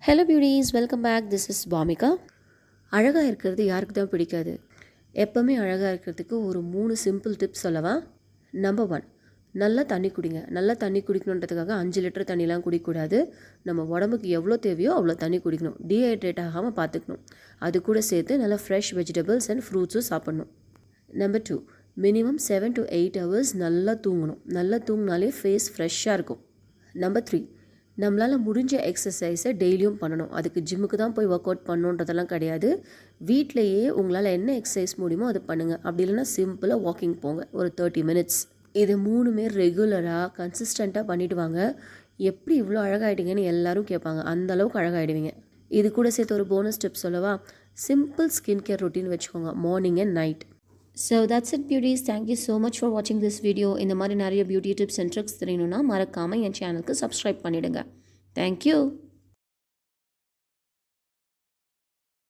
Hello beauties, welcome back. This is Bhamika. அழகாக இருக்கிறது யாருக்கு தான் பிடிக்காது? எப்போவுமே அழகாக இருக்கிறதுக்கு ஒரு 3 சிம்பிள் டிப்ஸ் சொல்லவா? நம்பர் 1, நல்லா தண்ணி குடிங்க. நல்லா தண்ணி குடிக்கணுன்றதுக்காக 5 லிட்டர் தண்ணிலாம் குடிக்கக்கூடாது. நம்ம உடம்புக்கு எவ்வளோ தேவையோ அவ்வளோ தண்ணி குடிக்கணும். டீஹைட்ரேட் ஆகாமல் பார்த்துக்கணும். அது கூட சேர்த்து நல்லா ஃப்ரெஷ் வெஜிடபிள்ஸ் அண்ட் ஃப்ரூட்ஸும் சாப்பிட்ணும். நம்பர் 2, மினிமம் 7 to 8 hours நல்லா தூங்கணும். நல்லா தூங்கினாலே ஃபேஸ் ஃப்ரெஷ்ஷாக இருக்கும். நம்பர் 3, நம்மளால் முடிஞ்ச எக்ஸசைஸை டெய்லியும் பண்ணணும். அதுக்கு ஜிம்முக்கு தான் போய் ஒர்க் அவுட் பண்ணணுன்றதெல்லாம் கிடையாது. வீட்டிலையே உங்களால் என்ன எக்ஸசைஸ் முடியுமோ அது பண்ணுங்கள். அப்படி இல்லைனா சிம்பிளாக வாக்கிங் போங்க ஒரு 30 minutes. இது 3மே ரெகுலராக கன்சிஸ்டண்ட்டாக பண்ணிவிட்டு வாங்க. எப்படி இவ்வளோ அழகாயிட்டீங்கன்னு எல்லாரும் கேட்பாங்க. அந்தளவுக்கு அழகாயிடுவீங்க. இது கூட சேர்த்து ஒரு போனஸ் டிப் சொல்லவா? சிம்பிள் ஸ்கின் கேர் ரொட்டீன் வச்சுக்கோங்க, morning and night. So that's it beauties. Thank you so much for watching this video. இந்த மாதிரி நிறைய பியூட்டி டிப்ஸ் அண்ட் ட்ரிக்ஸ் தெரியணும்னா மறக்காமல் என் சேனலுக்கு சப்ஸ்கிரைப் பண்ணிவிடுங்க. Thank you.